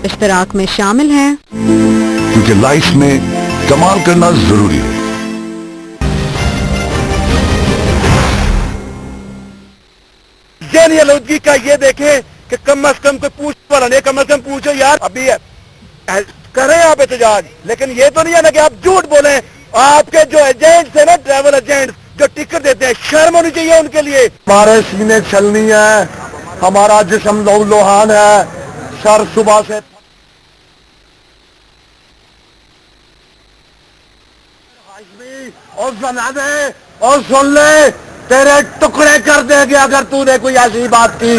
اشتراک میں شامل ہیں کیونکہ لائف میں کمال کرنا ضروری ہے. ذہنی آلودگی کا یہ دیکھیں کہ کم از کم کوئی پوچھ والا نہیں, کم از کم پوچھو یار ابھی کریں آپ احتجاج, لیکن یہ تو نہیں ہے نا کہ آپ جھوٹ بولیں. آپ کے جو ایجنٹس ہیں نا, ٹریول ایجنٹس جو ٹکٹ دیتے ہیں, شرم ہونی چاہیے ان کے لیے. ہمارے سینے چلنی ہے, ہمارا جسم لوہان ہے, سر صبح سے اور بنا دے اور سن لے, تیرے ٹکڑے کر دے گے اگر تو نے کوئی ایسی بات کی.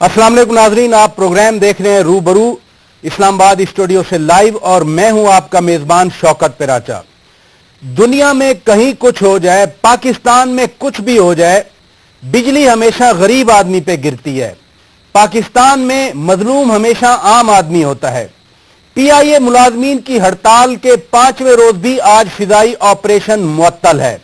السلام علیکم ناظرین, آپ پروگرام دیکھ رہے ہیں روبرو اسلام آباد اسٹوڈیو سے لائیو, اور میں ہوں آپ کا میزبان شوکت پراچا. دنیا میں کہیں کچھ ہو جائے, پاکستان میں کچھ بھی ہو جائے, بجلی ہمیشہ غریب آدمی پہ گرتی ہے. پاکستان میں مظلوم ہمیشہ عام آدمی ہوتا ہے. پی آئی اے ملازمین کی ہڑتال کے 5ویں روز بھی آج فضائی آپریشن معطل ہے.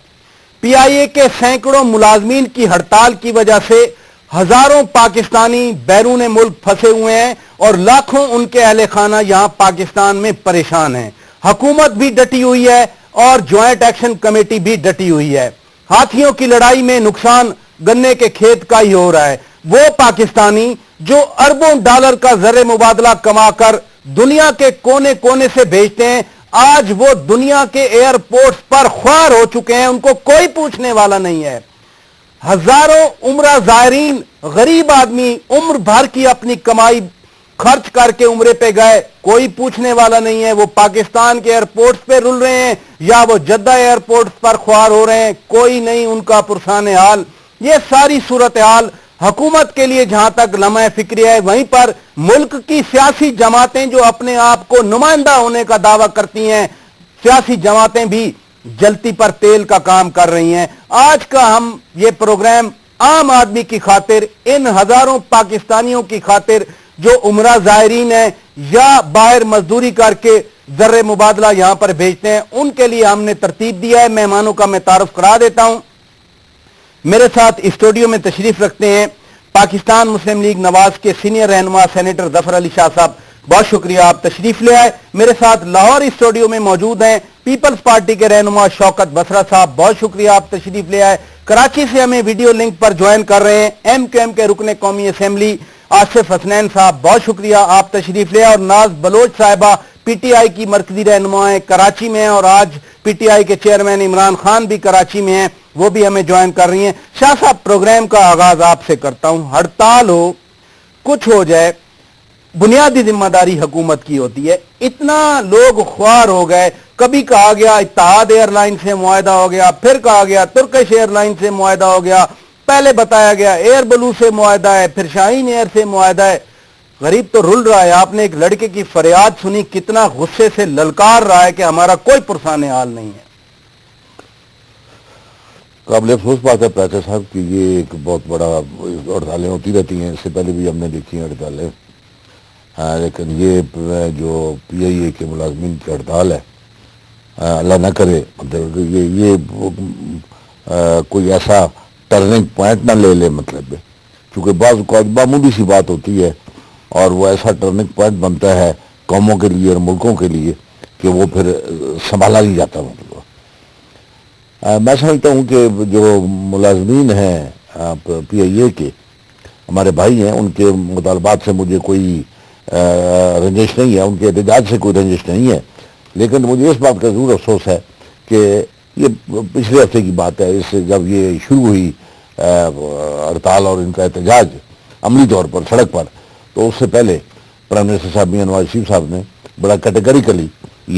پی آئی اے کے سینکڑوں ملازمین کی ہڑتال کی وجہ سے ہزاروں پاکستانی بیرون ملک پھنسے ہوئے ہیں اور لاکھوں ان کے اہل خانہ یہاں پاکستان میں پریشان ہیں. حکومت بھی ڈٹی ہوئی ہے اور جوائنٹ ایکشن کمیٹی بھی ڈٹی ہوئی ہے. ہاتھیوں کی لڑائی میں نقصان گنے کے کھیت کا ہی ہو رہا ہے. وہ پاکستانی جو اربوں ڈالر کا زر مبادلہ کما کر دنیا کے کونے کونے سے بھیجتے ہیں, آج وہ دنیا کے ایئرپورٹس پر خوار ہو چکے ہیں, ان کو کوئی پوچھنے والا نہیں ہے. ہزاروں عمرہ زائرین, غریب آدمی عمر بھر کی اپنی کمائی خرچ کر کے عمرے پہ گئے, کوئی پوچھنے والا نہیں ہے. وہ پاکستان کے ایئرپورٹس پہ رل رہے ہیں یا وہ جدہ ایئرپورٹس پر خوار ہو رہے ہیں, کوئی نہیں ان کا پرسان حال. یہ ساری صورتحال حکومت کے لیے جہاں تک لمحہ فکری ہے, وہیں پر ملک کی سیاسی جماعتیں جو اپنے آپ کو نمائندہ ہونے کا دعویٰ کرتی ہیں, سیاسی جماعتیں بھی جلتی پر تیل کا کام کر رہی ہیں. آج کا ہم یہ پروگرام عام آدمی کی خاطر, ان ہزاروں پاکستانیوں کی خاطر جو عمرہ زائرین ہیں یا باہر مزدوری کر کے زر مبادلہ یہاں پر بھیجتے ہیں, ان کے لیے ہم نے ترتیب دیا ہے. مہمانوں کا میں تعارف کرا دیتا ہوں. میرے ساتھ اسٹوڈیو میں تشریف رکھتے ہیں پاکستان مسلم لیگ نواز کے سینئر رہنما سینیٹر ظفر علی شاہ صاحب. بہت شکریہ آپ تشریف لے آئے. میرے ساتھ لاہور اسٹوڈیو میں موجود ہیں پیپلز پارٹی کے رہنما شوکت بسرا صاحب. بہت شکریہ آپ تشریف لے آئے. کراچی سے ہمیں ویڈیو لنک پر جوائن کر رہے ہیں ایم کیو ایم کے رکن قومی اسمبلی آصف حسنین صاحب. بہت شکریہ آپ تشریف لے آئے. اور ناز بلوچ صاحبہ پی ٹی آئی کی مرکزی رہنما ہیں, کراچی میں ہیں, اور آج پی ٹی آئی کے چیئرمین عمران خان بھی کراچی میں ہیں, وہ بھی ہمیں جوائن کر رہی ہیں. شاہ صاحب, پروگرام کا آغاز آپ سے کرتا ہوں. ہڑتال ہو, کچھ ہو جائے, بنیادی ذمہ داری حکومت کی ہوتی ہے. اتنا لوگ خوار ہو گئے, کبھی کہا گیا اتحاد ایئر لائن سے معاہدہ ہو گیا, پھر کہا گیا ترکش ایئر لائن سے معاہدہ ہو گیا, پہلے بتایا گیا ایئر بلو سے معاہدہ ہے, پھر شاہین ایئر سے معاہدہ ہے. غریب تو رل رہا ہے. آپ نے ایک لڑکے کی فریاد سنی, کتنا غصے سے للکار رہا ہے کہ ہمارا کوئی پرسان حال نہیں ہے. قابل افسوس بات ہے پیچا صاحب کہ یہ ایک بہت بڑا ہڑتالیں ہوتی رہتی ہیں, اس سے پہلے بھی ہم نے دیکھی ہیں ہڑتالیں, لیکن یہ جو پی آئی اے کے ملازمین کی ہڑتال ہے, اللہ نہ کرے مطلب یہ کوئی ایسا ٹرننگ پوائنٹ نہ لے لے, مطلب چونکہ بعض اوقات معمولی سی بات ہوتی ہے اور وہ ایسا ٹرننگ پوائنٹ بنتا ہے قوموں کے لیے اور ملکوں کے لیے کہ وہ پھر سنبھالا نہیں جاتا. مطلب میں سمجھتا ہوں کہ جو ملازمین ہیں پی آئی اے کے, ہمارے بھائی ہیں, ان کے مطالبات سے مجھے کوئی رنجش نہیں ہے, ان کے احتجاج سے کوئی رنجش نہیں ہے, لیکن مجھے اس بات کا ضرور افسوس ہے کہ یہ پچھلے ہفتے کی بات ہے, اس سے جب یہ شروع ہوئی ہڑتال اور ان کا احتجاج عملی طور پر سڑک پر, تو اس سے پہلے پرائم منسٹر صاحب میاں نواز شریف صاحب نے بڑا کیٹیگریکلی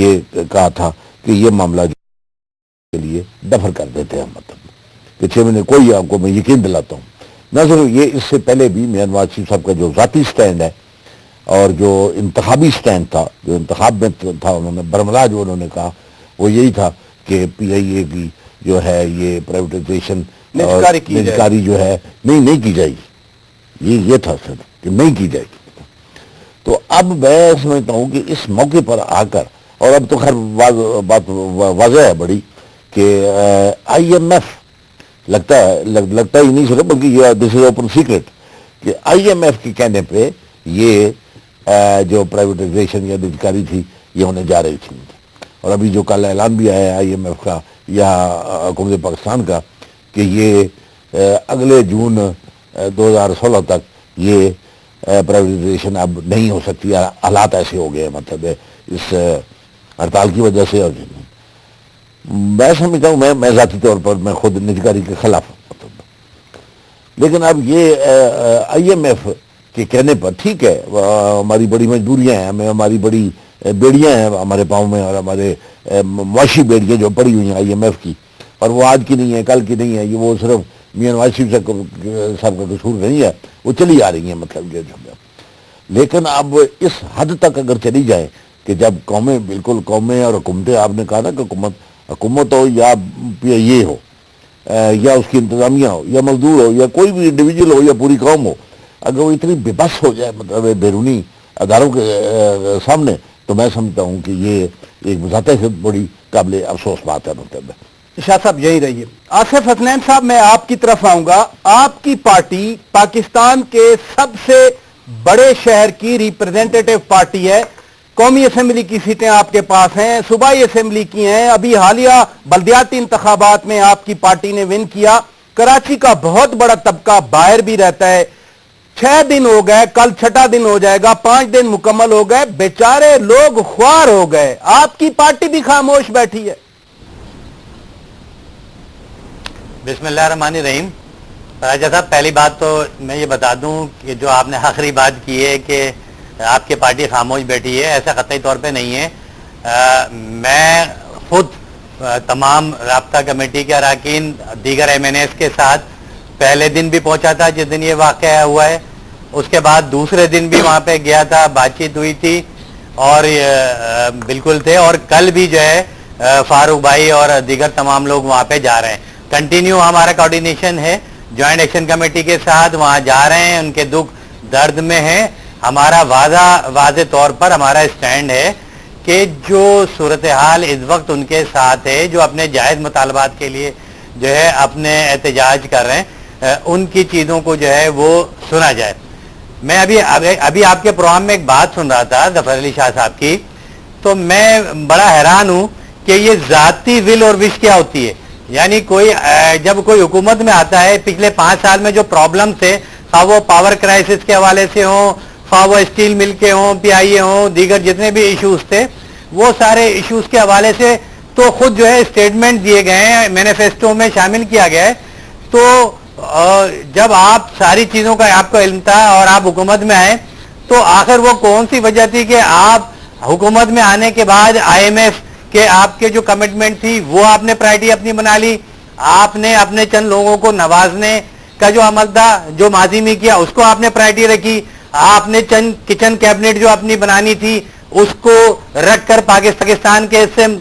یہ کہا تھا کہ یہ معاملہ کے لیے دفر کر دیتے ہیں, مطلب کہ 6 مہینے. کوئی آپ کو میں یقین دلاتا ہوں, نہ صرف یہ, اس سے پہلے بھی میاں نواز شریف صاحب کا جو ذاتی سٹینڈ ہے اور جو انتخابی سٹینڈ تھا, جو انتخاب میں تھا, انہوں نے برملا جو انہوں نے کہا وہ یہی تھا کہ پی آئی اے کی جو ہے یہ پرائیویٹائزیشن نجکاری جو ہے نہیں کی جائے گی, یہ تھا سر کہ نہیں کی جائے گی. تو اب میں سمجھتا ہوں کہ اس موقع پر آ کر, اور اب تو خیر بات واضح ہے بڑی کہ آئی ایم ایف لگتا ہی نہیں سکتا, بلکہ یہ دس از اوپن سیکرٹ کہ آئی ایم ایف کے کہنے پہ یہ جو پرائیویٹائزیشن یا نجکاری تھی یہ ہونے جا رہی تھی. اور ابھی جو کل اعلان بھی آیا ہے IMF کا یا حکومت پاکستان کا کہ یہ اگلے جون 2016 تک یہ پرائیویٹائزیشن اب نہیں ہو سکتی. حالات ایسے ہو گئے مطلب اس ہڑتال کی وجہ سے. اور میں سمجھتا ہوں میں ذاتی طور پر میں خود نجکاری کے خلاف ہوں. لیکن اب یہ IMF کے کہنے پر ٹھیک ہے ہماری بڑی مجبوریاں ہیں, ہماری بڑی بیڑیاں ہیں ہمارے پاؤں میں, اور ہمارے معاشی بیڑیاں جو پڑی ہوئی ہیں IMF کی, اور وہ آج کی نہیں ہے کل کی نہیں ہے, یہ وہ صرف میاں نواز شریف صاحب کا قصور نہیں ہے, وہ چلی آ رہی ہیں مطلب یہ. لیکن اب اس حد تک اگر چلی جائے کہ جب قومیں بالکل قومیں اور حکومتیں, آپ نے کہا نا کہ حکومت ہو یا PIA ہو یا اس کی انتظامیہ ہو یا مزدور ہو یا کوئی بھی انڈیویجول ہو یا پوری قوم ہو, اگر وہ اتنی بے بس ہو جائے مطلب بیرونی اداروں کے سامنے, تو میں سمجھتا ہوں کہ یہ ایک بذات خود بڑی قابل افسوس بات ہے. مطلب شاہ صاحب یہی رہیے. آصف حسنین صاحب میں آپ کی طرف آؤں گا. آپ کی پارٹی پاکستان کے سب سے بڑے شہر کی ریپرزینٹیٹو پارٹی ہے. قومی اسمبلی کی سیٹیں آپ کے پاس ہیں, صوبائی اسمبلی کی ہیں, ابھی حالیہ بلدیاتی انتخابات میں آپ کی پارٹی نے ون کیا. کراچی کا بہت بڑا طبقہ باہر بھی رہتا ہے. 6 دن ہو گئے, کل 6ٹا دن ہو جائے گا, 5 دن مکمل ہو گئے, بیچارے لوگ خوار ہو گئے. آپ کی پارٹی بھی خاموش بیٹھی ہے. بسم اللہ الرحمن الرحیم. راجہ صاحب پہلی بات تو میں یہ بتا دوں کہ جو آپ نے آخری بات کی ہے کہ آپ کی پارٹی خاموش بیٹھی ہے, ایسا قطعی طور پہ نہیں ہے. میں خود تمام رابطہ کمیٹی کے اراکین دیگر MNAs کے ساتھ پہلے دن بھی پہنچا تھا جس دن یہ واقعہ ہوا ہے, اس کے بعد دوسرے دن بھی وہاں پہ گیا تھا, بات چیت ہوئی تھی اور بالکل تھے, اور کل بھی جو ہے فاروق بھائی اور دیگر تمام لوگ وہاں پہ جا رہے ہیں. کنٹینیو ہمارا کوارڈینیشن ہے جوائنٹ ایکشن کمیٹی کے ساتھ, وہاں جا رہے ہیں, ان کے دکھ درد میں ہیں. ہمارا واضح طور پر ہمارا اسٹینڈ ہے کہ جو صورتحال اس وقت ان کے ساتھ ہے, جو اپنے جائز مطالبات کے لیے جو ہے اپنے احتجاج کر رہے ہیں, ان کی چیزوں کو جو ہے وہ سنا جائے. میں ابھی آپ کے پروگرام میں ایک بات سن رہا تھا ظفر علی شاہ صاحب کی, تو میں بڑا حیران ہوں کہ یہ ذاتی ول اور وش کیا ہوتی ہے. یعنی جب کوئی حکومت میں آتا ہے, پچھلے 5 سال میں جو پرابلم تھے, خواہ وہ پاور کرائسس کے حوالے سے ہوں, خواہ وہ اسٹیل مل کے ہوں, PIA ہوں, دیگر جتنے بھی ایشوز تھے, وہ سارے ایشوز کے حوالے سے تو خود جو ہے اسٹیٹمنٹ دیے گئے ہیں, مینیفیسٹو میں شامل کیا گیا ہے. تو جب آپ ساری چیزوں کا آپ کو علم تھا اور آپ حکومت میں آئے, تو آخر وہ کون سی وجہ تھی کہ آپ حکومت میں آنے کے بعد IMF کہ آپ کے جو کمٹمنٹ تھی وہ آپ نے پرائرٹی اپنی بنا لی, آپ نے اپنے چند لوگوں کو نوازنے کا جو عمل تھا جو ماضی میں کیا اس کو آپ نے پرائرٹی رکھی, آپ نے چند کچن کیبنٹ جو اپنی بنانی تھی اس کو رکھ کر پاکستان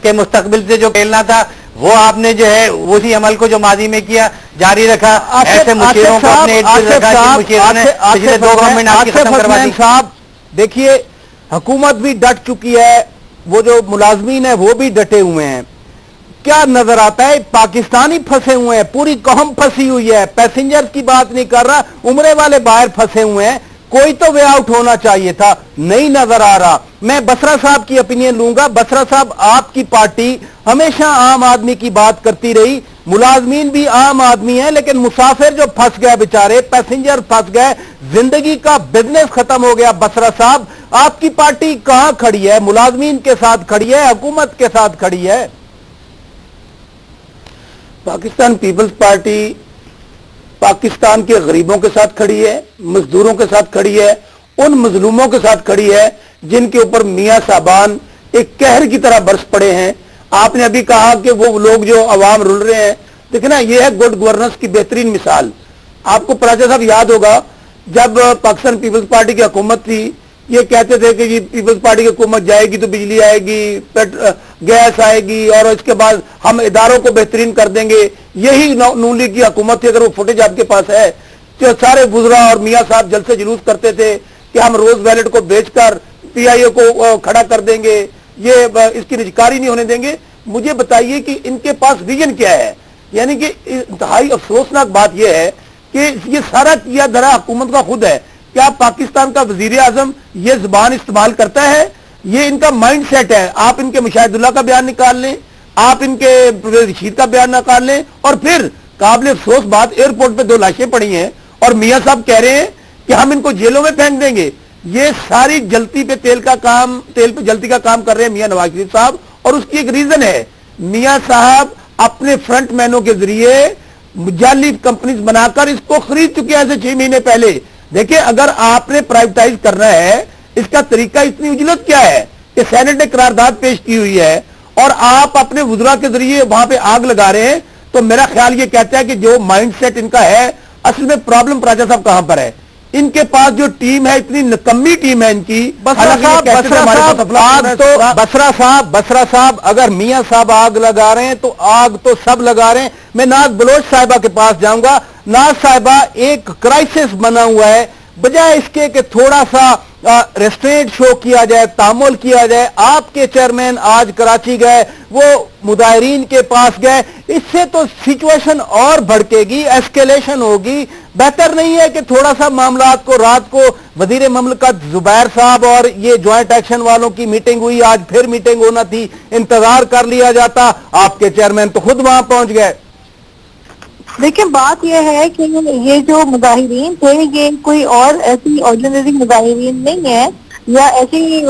کے مستقبل سے جو کھیلنا تھا وہ آپ نے جو ہے اسی عمل کو جو ماضی میں کیا جاری رکھا. ایسے مشیروں کو اپنے پچھلے 2 گورنمنٹ آپ کی ختم کروا دی. صاحب دیکھیے, حکومت بھی ڈٹ چکی ہے, وہ جو ملازمین ہیں وہ بھی ڈٹے ہوئے ہیں. کیا نظر آتا ہے پاکستانی پھنسے ہوئے ہیں, پوری قوم پھنسی ہوئی ہے. پیسنجر کی بات نہیں کر رہا, عمرے والے باہر پھنسے ہوئے ہیں. کوئی تو وے آؤٹ ہونا چاہیے تھا, نہیں نظر آ رہا. میں بسرا صاحب کی اپینین لوں گا. بسرا صاحب, آپ کی پارٹی ہمیشہ عام آدمی کی بات کرتی رہی, ملازمین بھی عام آدمی ہیں, لیکن مسافر جو پھنس گئے بیچارے, پیسنجر پھنس گئے, زندگی کا بزنس ختم ہو گیا. بسرا صاحب, آپ کی پارٹی کہاں کھڑی ہے؟ ملازمین کے ساتھ کھڑی ہے, حکومت کے ساتھ کھڑی ہے؟ پاکستان پیپلز پارٹی پاکستان کے غریبوں کے ساتھ کھڑی ہے, مزدوروں کے ساتھ کھڑی ہے, ان مظلوموں کے ساتھ کھڑی ہے جن کے اوپر میاں صاحبان ایک قہر کی طرح برس پڑے ہیں. آپ نے ابھی کہا کہ وہ لوگ جو عوام رل رہے ہیں, دیکھنا یہ ہے گڈ گورننس کی بہترین مثال. آپ کو پراجا صاحب یاد ہوگا جب پاکستان پیپلز پارٹی کی حکومت تھی, یہ کہتے تھے کہ یہ پیپلز پارٹی کی حکومت جائے گی تو بجلی آئے گی, گیس آئے گی, اور اس کے بعد ہم اداروں کو بہترین کر دیں گے. یہی نون لیگ کی حکومت تھی. اگر وہ فوٹیج آپ کے پاس ہے, جو سارے وزراء اور میاں صاحب جلسے جلوس کرتے تھے کہ ہم روز ویلٹ کو بیچ کر PIA کو کھڑا کر دیں گے, یہ اس کی نجکاری نہیں ہونے دیں گے. مجھے بتائیے کہ ان کے پاس ویژن کیا ہے؟ یعنی کہ انتہائی افسوسناک بات یہ ہے کہ یہ سارا کیا دھرا حکومت کا خود ہے. کیا پاکستان کا وزیر اعظم یہ زبان استعمال کرتا ہے؟ یہ ان کا مائنڈ سیٹ ہے. آپ ان کے مشاہد اللہ کا بیان نکال لیں, آپ ان کے پرویز رشید کا بیان نکال لیں, اور پھر قابل افسوس بات ایئرپورٹ پہ 2 لاشیں پڑی ہیں اور میاں صاحب کہہ رہے ہیں کہ ہم ان کو جیلوں میں پھینک دیں گے. یہ ساری جلتی پہ تیل پہ جلتی کا کام کر رہے ہیں میاں نواز شریف صاحب, اور اس کی ایک ریزن ہے. میاں صاحب اپنے فرنٹ مینوں کے ذریعے جعلی کمپنیز بنا کر اس کو خرید چکے ہیں ایسے 6 مہینے پہلے. دیکھیں اگر آپ نے پرائیویٹائز کرنا ہے, اس کا طریقہ اتنی اجلت کیا ہے کہ سینٹ نے قرارداد پیش کی ہوئی ہے اور آپ اپنے وزراء کے ذریعے وہاں پہ آگ لگا رہے ہیں. تو میرا خیال یہ کہتا ہے کہ جو مائنڈ سیٹ ان کا ہے, اصل میں پرابلم راجہ صاحب کہاں پر ہے؟ ان کے پاس جو ٹیم ہے اتنی نکمی ٹیم ہے ان کی. بسرا صاحب اگر میاں صاحب آگ لگا رہے ہیں تو آگ تو سب لگا رہے ہیں. میں ناز بلوچ صاحبہ کے پاس جاؤں گا. ناز صاحبہ, ایک کرائسس بنا ہوا ہے, بجائے اس کے کہ تھوڑا سا ریسٹرینٹ شو کیا جائے, تعامل کیا جائے. آپ کے چیئرمین آج کراچی گئے, وہ مظاہرین کے پاس گئے, اس سے تو سچویشن اور بھڑکے گی, ایسکیلیشن ہوگی. بہتر نہیں ہے کہ تھوڑا سا معاملات کو, رات کو وزیر مملکت زبیر صاحب اور یہ جوائنٹ ایکشن والوں کی میٹنگ ہوئی, آج پھر میٹنگ ہونا تھی, انتظار کر لیا جاتا. آپ کے چیئرمین تو خود وہاں پہنچ گئے. دیکھیں بات یہ ہے کہ یہ جو مظاہرین تھے یہ کوئی اور ایسی آرڈینری مظاہرین نہیں ہے یا ایسی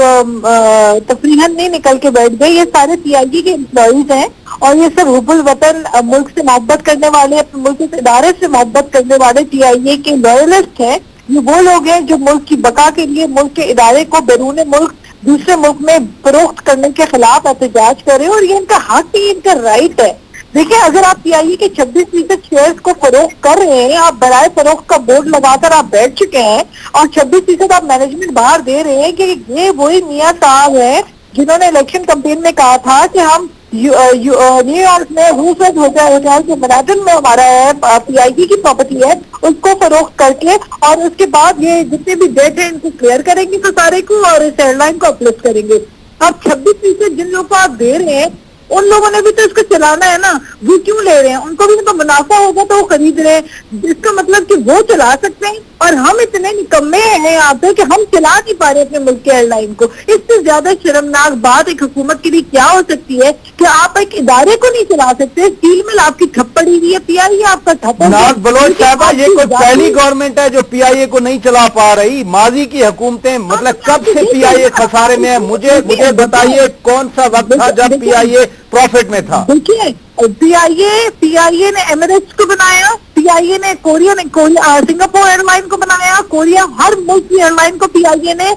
تفریحاً نہیں نکل کے بیٹھ گئے. یہ سارے پی آئی کے امپلائیز ہیں اور یہ سب حب الوطن, ملک سے محبت کرنے والے, اپنے ملک کے ادارے سے محبت کرنے والے پی آئی اے کے لوئلسٹ ہیں. یہ وہ لوگ ہیں جو ملک کی بقا کے لیے ملک کے ادارے کو بیرون ملک دوسرے ملک میں فروخت کرنے کے خلاف احتجاج کرے, اور یہ ان کا حق ہی, ان کا رائٹ ہے. دیکھیں اگر آپ پی آئی اے کے 26% شیئرز کو فروخت کر رہے ہیں, آپ برائے فروخت کا بورڈ لگا کر آپ بیٹھ چکے ہیں اور 26% آپ مینجمنٹ باہر دے رہے ہیں کہ یہ وہی میاں صاحب ہیں جنہوں نے الیکشن کمپین میں کہا تھا کہ ہم نیو یارک میں روزویلٹ ہوٹل جو منہٹن میں ہمارا ہے پی آئی اے کی پراپرٹی ہے, اس کو فروخت کر کے اور اس کے بعد یہ جتنے بھی ڈیٹ ہیں ان کو کلیئر کریں گے تو سارے کو, اور اس ایئر لائن کو اپلفٹ کریں گے. اب 26% جن لوگوں کو آپ دے رہے ہیں ان لوگوں نے بھی تو اس کو چلانا ہے نا, وہ کیوں لے رہے ہیں؟ ان کو بھی تو منافع ہوگا تو وہ خرید رہے ہیں. اس کا مطلب کہ وہ چلا سکتے ہیں اور ہم اتنے نکمے ہیں یہاں پہ کہ ہم چلا نہیں پا رہے اپنے ملک کے ایئر لائن کو. اس سے زیادہ شرمناک بات ایک حکومت کے لیے کیا ہو سکتی ہے کہ آپ ایک ادارے کو نہیں چلا سکتے. اسٹیل مل آپ کی ٹھپ پڑی ہوئی ہے, پی آئی اے آپ کا ٹھپ ہو گیا. ناز بلوچ صاحبہ, یہ کوئی پہلی گورنمنٹ ہے جو پی آئی اے کو نہیں چلا پا رہی. ماضی کی حکومتیں مطلب کب سے پی آئی اے خسارے میں ہے؟ مجھے بتائیے کون سا وقت تھا جب پی آئی اے پروفٹ میں تھا؟ دیکھیے پی آئی اے نے ایمریٹس کو بنایا, پی آئی اے نے سنگاپور ایئر لائن کو بنایا, ہر ملک کی ایئر لائن کو پی آئی اے نے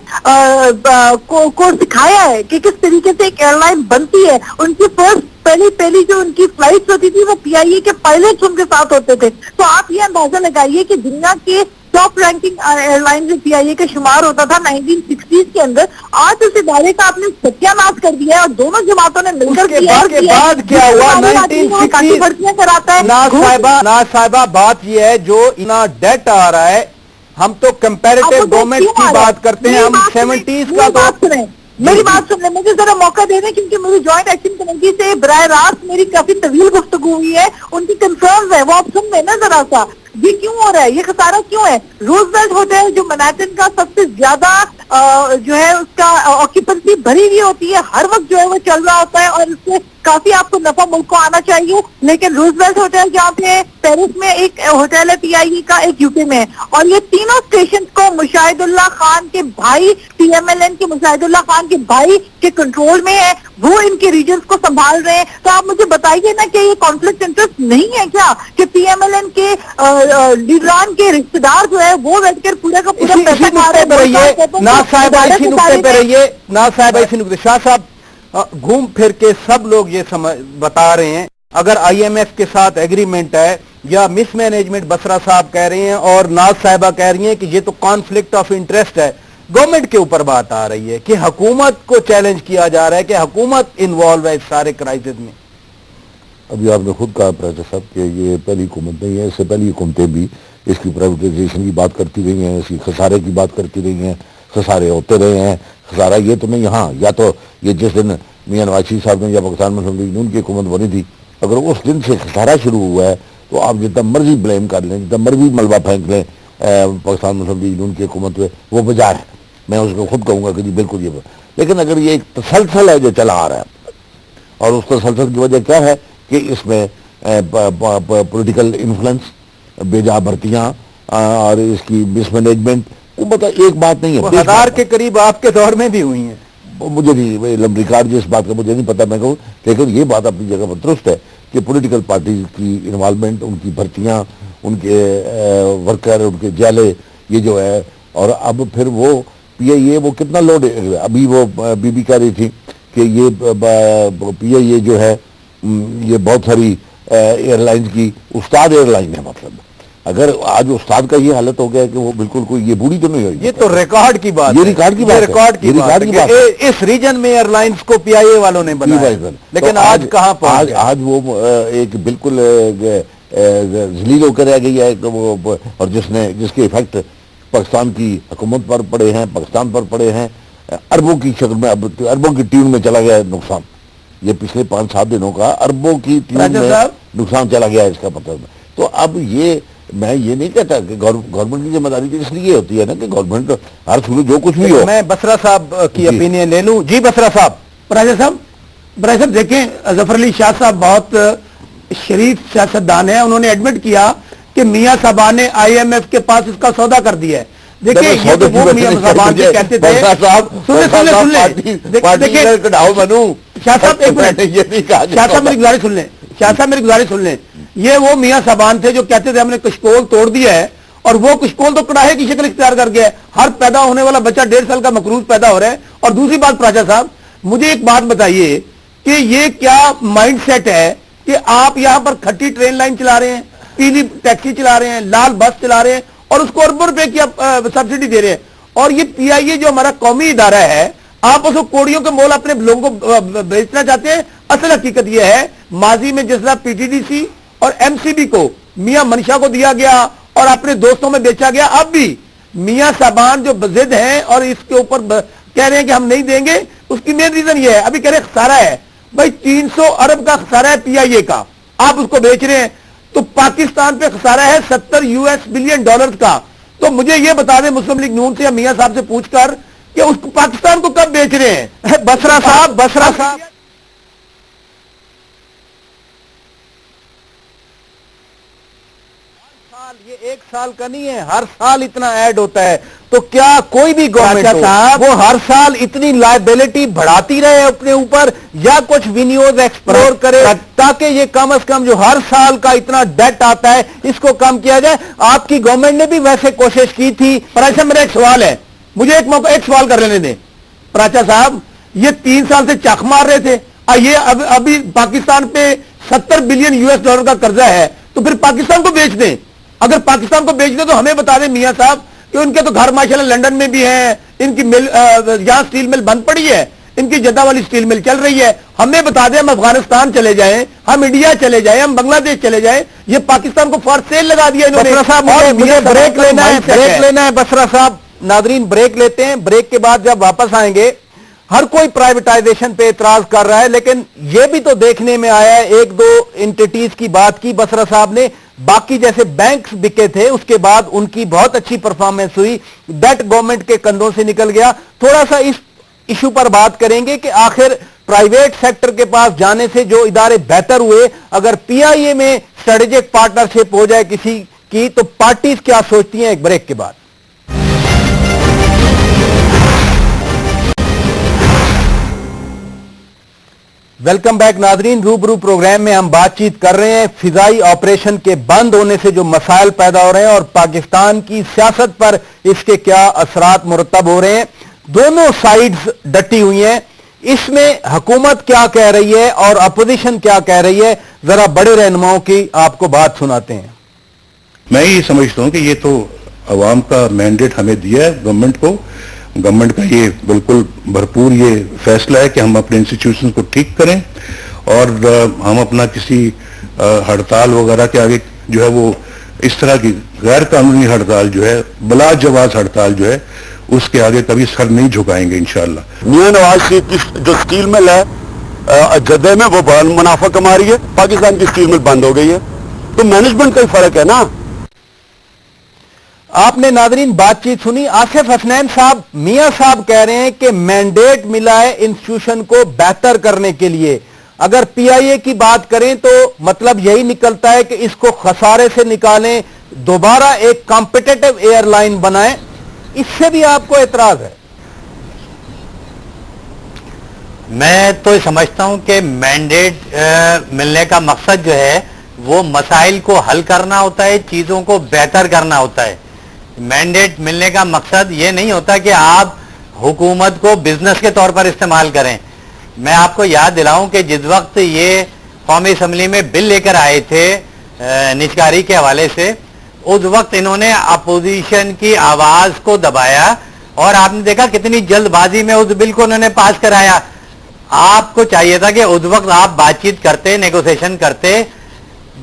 کو سکھایا ہے کہ کس طریقے سے ایک ایئر لائن بنتی ہے. ان کی فرسٹ پہلی جو ان کی فلائٹس ہوتی تھی وہ پی آئی اے کے پائلٹس ان کے ساتھ ہوتے تھے. تو آپ یہ اندازہ لگائیے کہ دنیا کے ٹاپ رینکنگ ایئر لائن پی آئی اے کا شمار ہوتا تھا 1960s کے اندر, آج اس ادارے کا آپ نے ستیہ ناش کر دیا ہے اور دونوں جماعتوں نے مل کر بعد کیا ہوا 1960 کراتا ہے. ناز صاحبہ بات یہ ہے جو اتنا ڈیٹ آ رہا ہے, ہم تو کمپیریٹو گورنمنٹ کی بات کرتے ہیں, ہم 70s کا تو. میری بات سن لیں, مجھے ذرا موقع دے دیں کیونکہ میری جوائنٹ ایکشن کمیٹی سے براہ راست میری کافی طویل گفتگو ہوئی ہے, ان کی کنسرنز ہے وہ آپ سن لیں نا ذرا سا. یہ کیوں ہو رہا ہے, یہ خسارہ کیوں ہے؟ روزویلٹ ہوٹل جو منہٹن کا سب سے زیادہ جو ہے اس کا آکیپنسی بھری ہوئی ہوتی ہے, ہر وقت جو ہے وہ چل رہا ہوتا ہے اور اس سے کافی آپ کو نفع ملک کو آنا چاہیے. لیکن روزویلٹ ہوٹل جہاں پہ پیرس میں ایک ہوٹل ہے پی آئی اے کا, ایک یو پی میں ہے, اور یہ تینوں اسٹیشن کو مشاہد اللہ خان کے بھائی, پی ایم ایل این کے مشاہد اللہ خان کے بھائی کے کنٹرول میں ہے, وہ ان کے ریجنز کو سنبھال رہے ہیں. تو آپ مجھے بتائیے نا کہ یہ کانفلکٹ انٹرسٹ نہیں ہے کیا کہ پی ایم ایل این کے لیڈران کے رشتے دار جو ہے وہ بیٹھ کر پورا کا پورا پیسہ کھا رہے ہیں. ناز صاحبہ اسی نقطے پہ رہیے, ناز صاحبہ اسی نقطے. شاہ صاحب گھوم پھر کے سب لوگ یہ بتا رہے ہیں اگر آئی ایم ایف کے ساتھ ایگریمنٹ ہے یا مس مینجمنٹ بسرا صاحب کہہ رہے ہیں اور ناز صاحبہ کہہ رہی ہیں کہ یہ تو کانفلکٹ آف انٹرسٹ ہے, گورنمنٹ کے اوپر بات آ رہی ہے کہ حکومت کو چیلنج کیا جا رہا ہے کہ حکومت انوالو ہے اس سارے کرائسس میں. ابھی آپ نے خود کہا پریزیڈنٹ صاحب کہ یہ پہلی حکومت نہیں ہے, اس سے پہلی حکومتیں بھی اس کی پرائیویٹائزیشن کی بات کرتی رہی ہیں, اس کی خسارے کی بات کرتی رہی ہیں, خسارے ہوتے رہے ہیں. خسارہ یہ تو نہیں, ہاں یا تو یہ جس دن میاں نواز شریف صاحب نے یا پاکستان مسلم لیگ نون کی حکومت بنی تھی, اگر اس دن سے خسارہ شروع ہوا ہے تو آپ جتنا مرضی بلیم کر لیں, جتنا مرضی ملبہ پھینک لیں, پاکستان مسلم لیگ نون کی حکومت میں وہ بجا ہے. میں اس کو خود کہوں گا کہ جی بالکل یہ. لیکن اگر یہ ایک تسلسل ہے جو چلا آ رہا ہے, اور اس تسلسل کی وجہ کیا ہے کہ اس میں پولیٹیکل انفلوئنس, بیجا بھرتیاں اور اس کی مس مینجمنٹ, وہ ایک بات نہیں ہے. 1000 کے قریب آپ کے دور میں بھی ہوئی ہیں. مجھے نہیں ریکارڈ جو اس بات کا مجھے نہیں پتا, میں کہوں, لیکن یہ بات اپنی جگہ پر درست ہے کہ پولیٹیکل پارٹیز کی انوالومنٹ, ان کی بھرتیاں, ان کے ورکر, ان کے جیلے, یہ جو ہے. اور اب پھر وہ پی آئی اے وہ کتنا لوڈ, ابھی وہ بی بی کہہ رہی تھی کہ یہ پی آئی اے جو ہے یہ بہت ساری ایئر لائنز کی استاد ایئر لائن ہے. مطلب اگر آج استاد کا یہ حالت ہو گیا کہ وہ بالکل کوئی یہ بوڑھی تو نہیں ہوئی. یہ تو ریکارڈ کی بات, یہ ریکارڈ کی بات, ریکارڈ کی بات ہے. اس ریجن میں ایئر لائنس کو پی آئی اے والوں نے بنایا, لیکن آج کہاں پہنچ, آج وہ ایک بالکل ذلیل ہو کر رہ گئی ہے, اور جس کے ایفیکٹ پاکستان کی حکومت پر پڑے ہیں, پاکستان پر پڑے ہیں, اربوں کی شکل میں, اب اربوں کی ٹیم میں چلا گیا ہے نقصان. یہ پچھلے 5-7 دنوں کا اربوں کی ٹیم میں نقصان چلا گیا ہے, اس کا مطلب. تو اب یہ میں یہ نہیں کہتا کہ گورنمنٹ کی ذمہ داری اس لیے ہوتی ہے نا کہ گورنمنٹ ہر صورت جو کچھ بھی ہو. میں بسرا صاحب کی اپینین لے لوں. جی بسرا صاحب. براہ صاحب دیکھیں, ظفر علی شاہ صاحب بہت شریف سیاستدان ہیں. انہوں نے ایڈمٹ کیا کہ میاں صاحبان نے آئی ایم ایف کے پاس اس کا سودا کر دیا ہے. دیکھیں یہ تو وہ میاں صاحبان جو کہتے تھے, شاہ صاحب میری گزارش سن لیں. یہ وہ میاں صاحبان تھے جو کہتے تھے ہم نے کشکول توڑ دیا ہے, اور وہ کشکول تو کڑاہے کی شکل اختیار کر گیا ہے. ہر پیدا ہونے والا بچہ 1.5 سال کا مقروض پیدا ہو رہا ہے. اور دوسری بات پراچا صاحب, مجھے ایک بات بتائیے کہ یہ کیا مائنڈ سیٹ ہے کہ آپ یہاں پر کھٹی ٹرین لائن چلا رہے ہیں, پیلی ٹیکسی چلا رہے ہیں, لال بس چلا رہے ہیں, اور اس کو اربوں روپے کی سبسڈی دے رہے ہیں. اور یہ پی آئی اے جو ہمارا قومی ادارہ ہے, آپ اس کو کوڑیوں کے مول اپنے لوگوں کو بیچنا چاہتے ہیں. اصل حقیقت یہ ہے, ماضی میں جس طرح پی ٹی ڈی سی اور ایم سی بی کو میاں منشا کو دیا گیا اور اپنے دوستوں میں بیچا گیا, اب بھی میاں صاحبان جو ضد ہیں اور اس کے اوپر کہہ رہے ہیں کہ ہم نہیں دیں گے, اس کی مین ریزن یہ ہے, ابھی کہہ رہے ہیں خسارہ ہے. بھائی 300 ارب کا خسارہ ہے پی آئی اے کا, آپ اس کو بیچ رہے ہیں. تو پاکستان پہ خسارہ ہے $70 بلین کا. تو مجھے یہ بتا دیں مسلم لیگ نون سے یا میاں صاحب سے پوچھ کر کہ اس پاکستان کو کب بیچ رہے ہیں. بسرا صاحب یہ 1 سال کا نہیں ہے, ہر سال اتنا ایڈ ہوتا ہے. تو کیا کوئی بھی گورنمنٹ وہ ہر سال اتنی لائبلٹی بڑھاتی رہے اپنے اوپر, یا کچھ وینیوز ایکسپلور کرے تاکہ یہ کم از کم جو ہر سال کا اتنا ڈیٹ آتا ہے اس کو کم کیا جائے؟ آپ کی گورنمنٹ نے بھی ویسے کوشش کی تھی. پراچا میرا ایک سوال ہے, مجھے ایک سوال کر لینے دیں. پراچا صاحب یہ 3 سال سے چاک مار رہے تھے, یہ ابھی پاکستان پہ $70 بلین کا قرضہ ہے, تو پھر پاکستان کو بیچ دیں. اگر پاکستان کو بیچ دیں تو ہمیں بتا دیں میاں صاحب کہ ان کے تو گھر ماشاءاللہ لنڈن میں بھی ہیں, ان کی مل یہاں سٹیل مل بند پڑی ہے, ان کی جدہ والی سٹیل مل چل رہی ہے. ہمیں بتا دیں ہم افغانستان چلے جائیں, ہم انڈیا چلے جائیں, ہم بنگلہ دیش چلے جائیں, یہ پاکستان کو فار سیل لگا دیا انہوں نے. بسرا صاحب مجھے بریک لینا ہے. بسرا صاحب ناظرین بریک لیتے ہیں. بریک کے بعد جب واپس آئیں گے, ہر کوئی پرائیویٹائزیشن پہ اعتراض کر رہا ہے, لیکن یہ بھی تو دیکھنے میں آیا ہے 1-2 انٹیٹیز کی بات کی بسرا صاحب نے, باقی جیسے بینکس بکے تھے اس کے بعد ان کی بہت اچھی پرفارمنس ہوئی, ڈیٹ گورنمنٹ کے کندھوں سے نکل گیا. تھوڑا سا اس ایشو پر بات کریں گے کہ آخر پرائیویٹ سیکٹر کے پاس جانے سے جو ادارے بہتر ہوئے, اگر پی آئی اے میں اسٹریٹجک پارٹنرشپ ہو جائے کسی کی تو پارٹیز کیا سوچتی ہیں. ایک بریک کے بعد ویلکم بیک ناظرین. روبرو پروگرام میں ہم بات چیت کر رہے ہیں فضائی آپریشن کے بند ہونے سے جو مسائل پیدا ہو رہے ہیں اور پاکستان کی سیاست پر اس کے کیا اثرات مرتب ہو رہے ہیں. دونوں سائیڈز ڈٹی ہوئی ہیں. اس میں حکومت کیا کہہ رہی ہے اور اپوزیشن کیا کہہ رہی ہے, ذرا بڑے رہنماؤں کی آپ کو بات سناتے ہیں. میں یہ سمجھتا ہوں کہ یہ تو عوام کا مینڈیٹ ہمیں دیا ہے گورنمنٹ کو. گورنمنٹ کا یہ بالکل بھرپور یہ فیصلہ ہے کہ ہم اپنے انسٹیٹیوشن کو ٹھیک کریں, اور ہم اپنا کسی ہڑتال وغیرہ کے آگے جو ہے وہ اس طرح کی غیر قانونی ہڑتال جو ہے, بلا جواز ہڑتال جو ہے, اس کے آگے کبھی سر نہیں جھکائیں گے انشاءاللہ. میاں نواز شریف کی جو سٹیل مل ہے جدہ میں وہ بڑا منافع کما رہی ہے, پاکستان کی سٹیل مل بند ہو گئی ہے, تو مینجمنٹ کا ہی فرق ہے نا. آپ نے ناظرین بات چیت سنی. آصف حسنین صاحب, میاں صاحب کہہ رہے ہیں کہ مینڈیٹ ملا ہے انسٹیٹیوشن کو بہتر کرنے کے لیے. اگر پی آئی اے کی بات کریں تو مطلب یہی نکلتا ہے کہ اس کو خسارے سے نکالیں, دوبارہ ایک کمپٹیٹو ایئر لائن بنائیں. اس سے بھی آپ کو اعتراض ہے؟ میں تو سمجھتا ہوں کہ مینڈیٹ ملنے کا مقصد جو ہے وہ مسائل کو حل کرنا ہوتا ہے, چیزوں کو بہتر کرنا ہوتا ہے. مینڈیٹ ملنے کا مقصد یہ نہیں ہوتا کہ آپ حکومت کو بزنس کے طور پر استعمال کریں. میں آپ کو یاد دلاؤں کہ جس وقت یہ قومی اسمبلی میں بل لے کر آئے تھے نجکاری کے حوالے سے, اس وقت انہوں نے اپوزیشن کی آواز کو دبایا اور آپ نے دیکھا کتنی جلد بازی میں اس بل کو انہوں نے پاس کرایا. آپ کو چاہیے تھا کہ اس وقت آپ بات چیت کرتے, نیگوسیشن کرتے.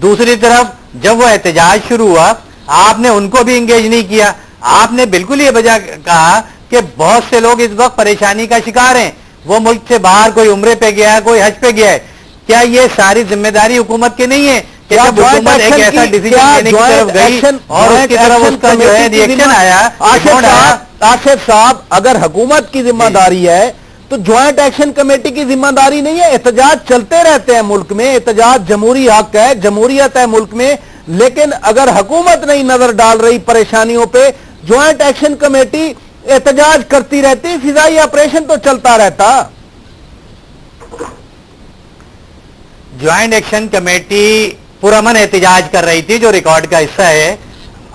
دوسری طرف جب وہ احتجاج شروع ہوا آپ نے ان کو بھی انگیج نہیں کیا. آپ نے بالکل یہ وجہ کہا کہ بہت سے لوگ اس وقت پریشانی کا شکار ہیں, وہ ملک سے باہر, کوئی عمرے پہ گیا ہے, کوئی حج پہ گیا ہے. کیا یہ ساری ذمہ داری حکومت کی نہیں ہے کہ جب حکومت ایک ایسا ڈیسیجن لینے کی طرف گئی اور اس کی طرف اس کا جو ہے ریئیکشن آیا؟ آصف صاحب, اگر حکومت کی ذمہ داری ہے تو جوائنٹ ایکشن کمیٹی کی ذمہ داری نہیں ہے؟ احتجاج چلتے رہتے ہیں ملک میں, احتجاج جمہوری حق ہے, جمہوریت ہے ملک میں, لیکن اگر حکومت نہیں نظر ڈال رہی پریشانیوں پہ, جوائنٹ ایکشن کمیٹی احتجاج کرتی رہتی, فضائی آپریشن تو چلتا رہتا. جوائنٹ ایکشن کمیٹی پرامن احتجاج کر رہی تھی جو ریکارڈ کا حصہ ہے.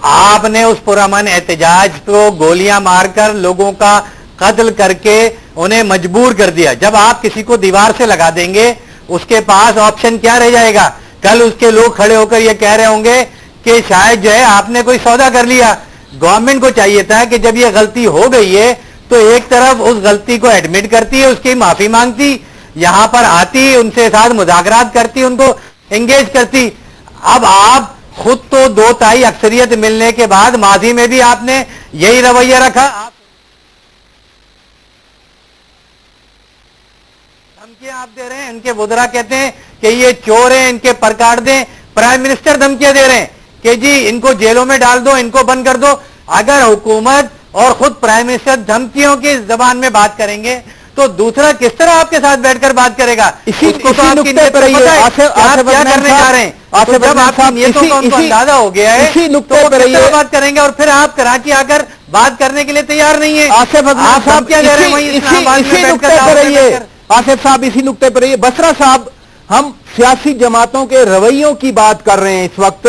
آپ نے اس پرامن احتجاج کو گولیاں مار کر, لوگوں کا قتل کر کے انہیں مجبور کر دیا. جب آپ کسی کو دیوار سے لگا دیں گے اس کے پاس آپشن کیا رہ جائے گا؟ کل اس کے لوگ کھڑے ہو کر یہ کہہ رہے ہوں گے کہ شاید جو ہے آپ نے کوئی سودا کر لیا. گورنمنٹ کو چاہیے تھا کہ جب یہ غلطی ہو گئی ہے تو ایک طرف اس غلطی کو ایڈمٹ کرتی ہے, اس کی معافی مانگتی, یہاں پر آتی, ان سے ساتھ مذاکرات کرتی, ان کو انگیج کرتی. اب آپ خود تو 2/3 اکثریت ملنے کے بعد ماضی میں بھی آپ نے یہی رویہ رکھا. دھمکیاں آپ دے رہے ہیں, ان کے وزراء کہتے ہیں کہ یہ چور ہیں, ان کے پر کاٹ دیں. پرائم منسٹر دھمکیاں دے رہے ہیں کہ جی ان کو جیلوں میں ڈال دو, ان کو بند کر دو. اگر حکومت اور خود پرائم منسٹر دھمکیوں کی زبان میں بات کریں گے تو دوسرا کس طرح آپ کے ساتھ بیٹھ کر بات کرے گا؟ اسی نقطے پر کیا کرنے جا رہے ہیں؟ جب آپ کی نیتوں کا ان کو اندازہ ہو گیا ہے تو وہ کس طرح بات کریں گے؟ اور پھر آپ کراچی آ کر بات کرنے کے لیے تیار نہیں ہیں. آصف صاحب اسی نقطے پر رہیے. بسرا صاحب, ہم سیاسی جماعتوں کے رویوں کی بات کر رہے ہیں اس وقت.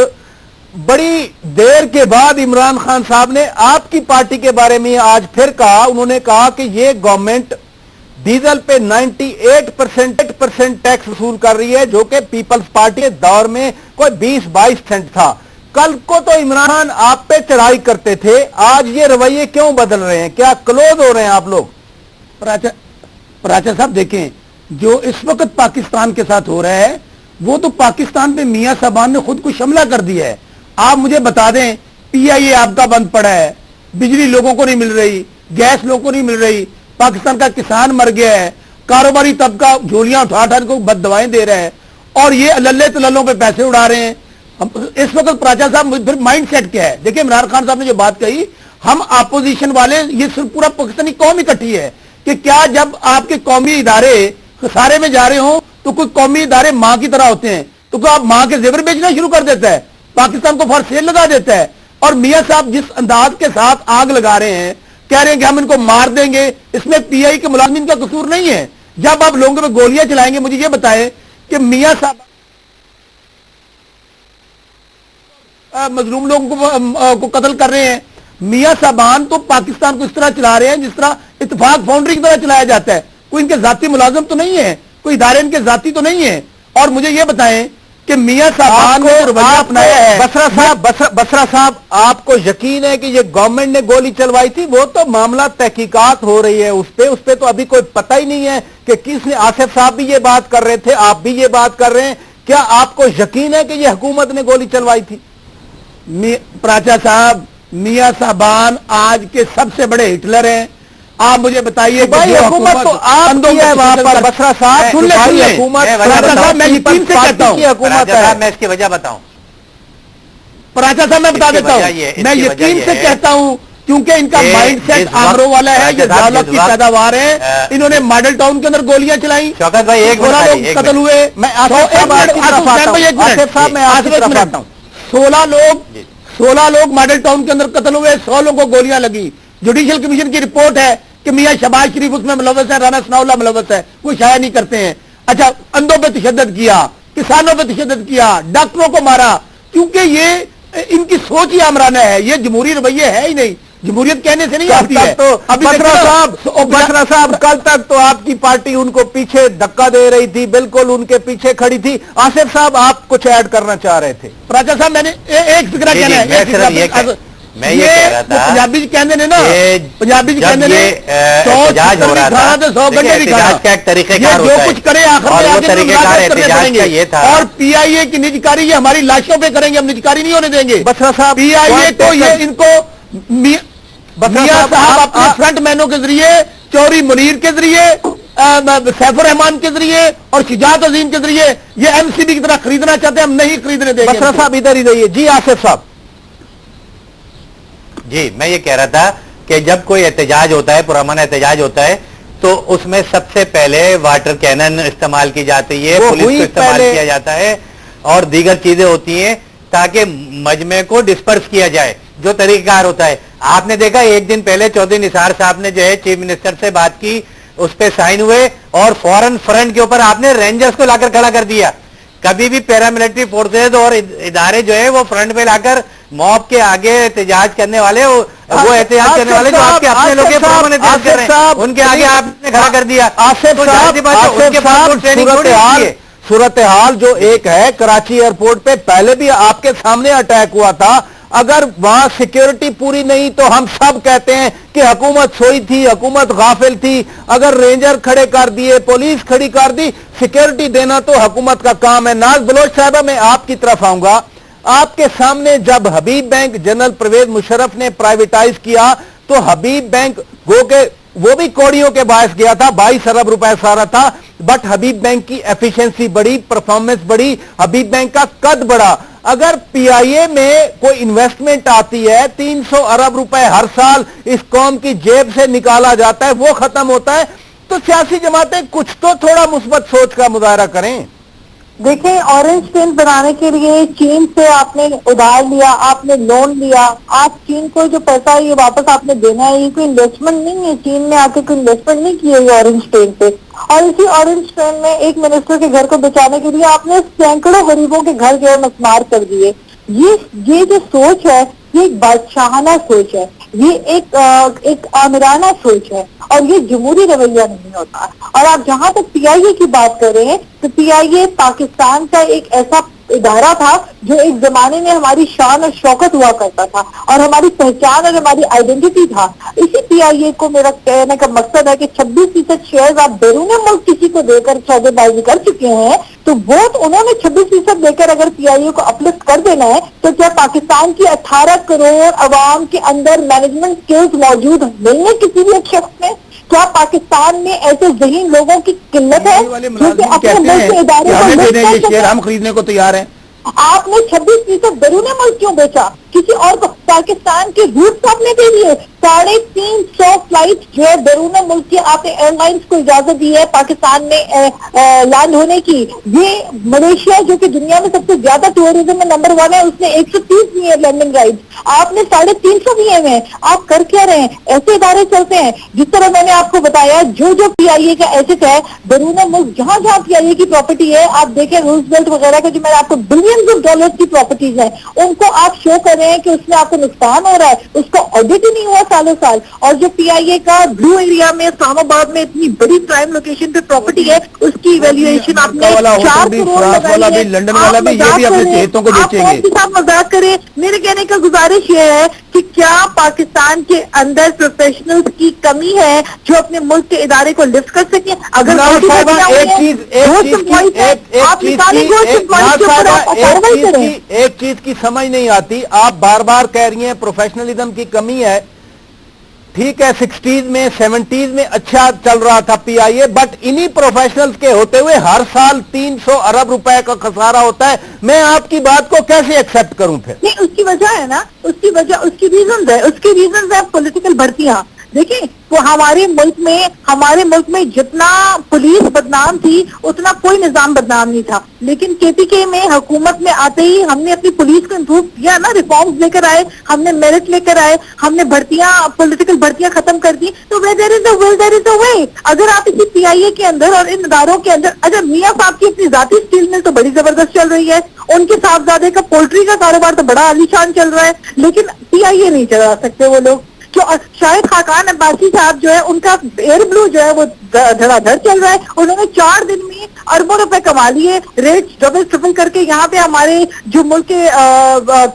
بڑی دیر کے بعد عمران خان صاحب نے آپ کی پارٹی کے بارے میں آج پھر کہا. انہوں نے کہا کہ یہ گورنمنٹ ڈیزل پہ 98% ٹیکس وصول کر رہی ہے, جو کہ پیپلز پارٹی کے دور میں کوئی 20-22 سینٹ تھا. کل کو تو عمران خان آپ پہ چڑھائی کرتے تھے, آج یہ رویے کیوں بدل رہے ہیں؟ کیا کلوز ہو رہے ہیں آپ لوگ؟ پراچا صاحب دیکھیں, جو اس وقت پاکستان کے ساتھ ہو رہا ہے وہ تو پاکستان پہ میاں صاحبان نے خود کو شملہ کر دیا ہے. آپ مجھے بتا دیں, پی آئی اے آپ کا بند پڑا ہے, بجلی لوگوں کو نہیں مل رہی, گیس لوگوں کو نہیں مل رہی, پاکستان کا کسان مر گیا ہے, کاروباری طبقہ جھولیاں اٹھا اٹھا کو بد دوائیں دے رہا ہے, اور یہ للے تللوں پہ پیسے اڑا رہے ہیں. اس وقت پراچا صاحب پھر مائنڈ سیٹ کیا ہے؟ دیکھیں عمران خان صاحب نے جو بات کہی, ہم اپوزیشن والے, یہ صرف پورا پاکستانی قوم اکٹھی ہے کہ کیا جب آپ کے قومی ادارے خسارے میں جا رہے ہوں تو کوئی قومی ادارے ماں کی طرح ہوتے ہیں, تو کیا آپ ماں کے زیور بیچنا شروع کر دیتا ہے, پاکستان کو فار سیل لگا دیتا ہے. اور میاں صاحب جس انداز کے ساتھ آگ لگا رہے ہیں, کہہ رہے ہیں کہ ہم ان کو مار دیں گے, اس میں پی آئی کے ملازمین کا قصور نہیں ہے. جب آپ لوگوں پہ گولیاں چلائیں گے, مجھے یہ بتائیں کہ میاں صاحب مظلوم لوگوں کو قتل کر رہے ہیں, میاں صاحبان تو پاکستان کو اس طرح چلا رہے ہیں جس طرح اتفاق فاؤنڈری کی طرح چلایا جاتا ہے. کوئی ان کے ذاتی ملازم تو نہیں ہے, کوئی ادارے ان کے ذاتی تو نہیں ہے. اور مجھے یہ بتائیں کہ میاں صاحبان نے رویہ اپنایا ہے. بسرا صاحب, آپ کو یقین ہے کہ یہ گورنمنٹ نے گولی چلوائی تھی؟ وہ تو معاملہ تحقیقات ہو رہی ہے اس پہ تو ابھی کوئی پتہ ہی نہیں ہے کہ کس نے. آصف صاحب بھی یہ بات کر رہے تھے, آپ بھی یہ بات کر رہے ہیں. کیا آپ کو یقین ہے کہ یہ حکومت نے گولی چلوائی تھی؟ پراچا صاحب, میاں صاحبان آج کے سب سے بڑے ہٹلر ہیں. آپ مجھے بتائیے بھائی حکومت تو آپ کی ہے وہاں پر. بسرا صاحب سن لیں, حکومت, میں یقین سے کہتا ہوں, حکومت ہے. میں اس کی وجہ بتاؤں. پراچا صاحب میں بتا اس کی دیتا وجہ ہوں، یہ- اس میں کی وجہ یقین یہ سے ہے کہتا ہوں کیونکہ ان کا کہ مائنڈ سیٹ جس وقت آمروں والا ہے، یہ راجہ صاحب ذالت جس کی وقت پیداوار ہے. انہوں نے ماڈل ٹاؤن کے اندر گولیاں چلائیں، شوکت بھائی ایک منٹ 16 خالی، لوگ ایک قتل منٹ. ہوئے. میں آصف صاحب آپ کی طرف آتا ہوں. آصف صاحب میں آپ کی طرف آتا ہوں. 16 لوگ ماڈل ٹاؤن کے اندر قتل ہوئے، 100 لوگوں کو گولیاں لگی. جوڈیشل کمیشن کی رپورٹ ہے کہ میاں شہباز شریف اس میں ملوث ہے، رانا ثناء اللہ ملوث ہے، کوئی شائع نہیں کرتے ہیں. اچھا، اندھوں پہ تشدد کیا، کسانوں پہ تشدد کیا، ڈاکٹروں کو مارا، کیونکہ یہ ان کی سوچ ہی آمرانہ ہے. یہ جمہوری رویے ہے ہی نہیں، جمہوریت کہنے سے نہیں آتی ہے. ابھی بسرا صاحب کل تک تو آپ کی پارٹی ان کو پیچھے دھکا دے رہی تھی، بالکل ان کے پیچھے کھڑی تھی. آصف صاحب آپ کچھ ایڈ کرنا چاہ رہے تھے. راجہ صاحب میں نے ایک فکرہ کہنا ہے، میں صرف یہ کہہ رہا تھا پنجابی جی کہندے نے نا، پنجابی جی جب کہندے نے یہ احتجاج ہو رہا تھا، 100 گھنٹے بھی کھانا. احتجاج کا ایک طریقہ یہ کار جو ہوتا ہے، کچھ کرے آخر اور میں وہ آگے طریقہ مذاکرات کار کرنے احتجاج پڑیں گے. کا یہ تھا. اور پی آئی اے کی نجکاری یہ ہماری لاشوں پہ کریں گے، ہم نجکاری نہیں ہونے دیں گے. بسرا صاحب پی آئی اے کو یہ ان کو میاں صاحب اپنے فرنٹ مینوں کے ذریعے، چوری منیر کے ذریعے، سیف الرحمان کے ذریعے اور شجاعت عظیم کے ذریعے یہ ایم سی بی کی طرح خریدنا چاہتے ہیں، ہم نہیں خریدنے دیں گے. بسرا صاحب ادھر ہی رہیے. جی آصف صاحب. جی میں یہ کہہ رہا تھا کہ جب کوئی احتجاج ہوتا ہے، پرامن احتجاج ہوتا ہے، تو اس میں سب سے پہلے واٹر کینن استعمال کی جاتی ہے، پولیس کو استعمال کیا جاتا ہے اور دیگر چیزیں ہوتی ہیں تاکہ مجمع کو ڈسپرس کیا جائے، جو طریقہ کار ہوتا ہے. آپ نے دیکھا ایک دن پہلے چودھری نثار صاحب نے جو ہے چیف منسٹر سے بات کی، اس پہ سائن ہوئے اور فوراً فرنٹ کے اوپر آپ نے رینجرز کو لا کر کھڑا کر دیا. کبھی بھی پیراملٹری فورسز اور ادارے جو ہے وہ فرنٹ پہ لا کر موب کے آگے احتجاج کرنے والے، وہ احتجاج کرنے والے جو آپ کے اپنے لوگ احتجاج کر رہے ہیں، ان کے آگے آپ نے کھڑا کر دیا. آصف صاحب صورتحال جو ایک ہے کراچی ایئرپورٹ پہ پہلے بھی آپ کے سامنے اٹیک ہوا تھا. اگر وہاں سیکیورٹی پوری نہیں تو ہم سب کہتے ہیں کہ حکومت سوئی تھی، حکومت غافل تھی. اگر رینجر کھڑے کر دیے، پولیس کھڑی کر دی، سیکیورٹی دینا تو حکومت کا کام ہے. ناز بلوچ صاحبہ میں آپ کی طرف آؤں گا. آپ کے سامنے جب حبیب بینک جنرل پرویز مشرف نے پرائیویٹائز کیا تو حبیب بینک گو کہ وہ بھی کوڑیوں کے باعث گیا تھا، 22 ارب روپے سارا تھا، بٹ حبیب بینک کی ایفیشنسی بڑی، پرفارمنس بڑی، حبیب بینک کا قد بڑا. اگر پی آئی اے میں کوئی انویسٹمنٹ آتی ہے، 300 ارب روپے ہر سال اس قوم کی جیب سے نکالا جاتا ہے، وہ ختم ہوتا ہے، تو سیاسی جماعتیں کچھ تو تھوڑا مثبت سوچ کا مظاہرہ کریں. دیکھیں، اورنج پین بنانے کے لیے چین سے آپ نے ادھار لیا، آپ نے لون لیا، آپ چین کو جو پیسہ یہ واپس آپ نے دینا ہے، یہ کوئی انویسٹمنٹ نہیں ہے. چین نے آ کے کوئی انویسٹمنٹ نہیں کی ہے یہ اورنج پین پہ. اور اسی اورنج پین میں ایک منسٹر کے گھر کو بچانے کے لیے آپ نے سینکڑوں غریبوں کے گھر جو ہے مسمار کر دیے. یہ جو سوچ ہے یہ ایک بادشاہانہ سوچ ہے، یہ ایک آمرانہ سوچ ہے، اور یہ جمہوری رویہ نہیں ہوتا. اور آپ جہاں تک پی آئی اے کی بات کر رہے ہیں تو پی آئی اے پاکستان کا ایک ایسا ادارہ تھا جو ایک زمانے میں ہماری شان اور شوکت ہوا کرتا تھا اور ہماری پہچان اور ہماری آئیڈینٹی تھا. اسی پی آئی اے کو میرا کہنے کا مقصد ہے کہ 26% شیئرز آپ بیرون ملک کسی کو دے کر سودے بازی کر چکے ہیں، تو ووٹ انہوں نے 26% دے کر اگر پی آئی اے کو اپلفٹ کر دینا ہے تو کیا پاکستان کی 18 کروڑ عوام کے اندر مینجمنٹ سکلز موجود نہیں ہے کسی بھی ایک شخص میں؟ کیا پاکستان میں ایسے ذہین لوگوں کی قلت ہے جو کہ اپنے ملک کے ادارے کو لفٹ کر سکتے؟ ہم خریدنے کو تیار ہیں. آپ نے 26% بیرون ملک کیوں بیچا؟ کسی اور کو پاکستان کے روٹ صاحب نے دے دیے. 350 فلائٹ جو ہے بیرون ملک کی آپ نے ایئر لائنس کو اجازت دی ہے پاکستان میں لینڈ ہونے کی. یہ ملیشیا جو کہ دنیا میں سب سے زیادہ ٹورزم میں نمبر 1 ہے، اس نے 130 دی ہے لینڈنگ رائٹ، آپ نے 350 دیے ہوئے ہیں. آپ کر کیا رہے ہیں؟ ایسے ادارے چلتے ہیں. جس طرح میں نے آپ کو بتایا جو پی آئی اے کا ایسٹ ہے بیرون ملک، جہاں جہاں پی آئی اے کی پراپرٹی ہے، آپ دیکھیں روز بیلٹ وغیرہ کا جو میں نے آپ کو بلینز آف ڈالرز کی پراپرٹیز ہیں، ان کو آپ شو کر رہے ہیں کہ اس میں آپ کو نقصان ہو رہا ہے، اس کا آڈٹ ہی نہیں ہوا سالوں سال. اور جو پی آئی اے کا بلو ایریا میں اسلام آباد میں اتنی بڑی پرائم لوکیشن پہ پراپرٹی ہے، اس کی ایویلویشن آپ نے 4 کروڑ لگائی ہے. لنڈن والا بھی یہ بھی اپنے چہتوں کو بیچیں گے. آپ مذاق کریں. میرے کہنے کا گزارش یہ ہے کہ کیا پاکستان کے اندر پروفیشنل کی کمی ہے جو اپنے ملک کے ادارے کو لفٹ کر سکیں؟ اگر ایک چیز کی سمجھ نہیں آتی. آپ بار بار کہہ رہی ہیں پروفیشنلزم کی کمی ہے. ٹھیک ہے 60s میں 70s میں اچھا چل رہا تھا پی آئی اے, بٹ انہی پروفیشنلز کے ہوتے ہوئے ہر سال 300 ارب روپے کا خسارہ ہوتا ہے. میں آپ کی بات کو کیسے ایکسپٹ کروں پھر؟ نہیں, اس کی وجہ ہے نا, اس کی وجہ, اس کی ریزنز ہے, اس کی ریزنز ہے پولیٹیکل بھرتیاں. دیکھیں وہ ہمارے ملک میں جتنا پولیس بدنام تھی اتنا کوئی نظام بدنام نہیں تھا, لیکن کے پی کے میں حکومت میں آتے ہی ہم نے اپنی پولیس کو امپروو کیا نا, ریفارمز لے کر آئے, ہم نے میرٹ لے کر آئے, ہم نے پولیٹیکل بھرتیاں ختم کر دی. تو there is a will, there is a way. اگر آپ اسی پی آئی اے کے اندر اور ان اداروں کے اندر, اگر میاں صاحب کی اپنی ذاتی اسٹیل مل تو بڑی زبردست چل رہی ہے, ان کے صاحبزادے کا پولٹری کا کاروبار تو بڑا عالی شان چل رہا ہے, لیکن پی آئی اے نہیں چلا سکتے وہ لوگ. شاہد خاقان عباسی صاحب جو ہے ان کا ایئر بلو جو ہے وہ دھڑا دھڑ چل رہا ہے. انہوں نے 4 دن میں اربوں روپے کما لیے, ریٹ ڈبل ٹرپل کر کے. یہاں پہ ہمارے جو ملک کے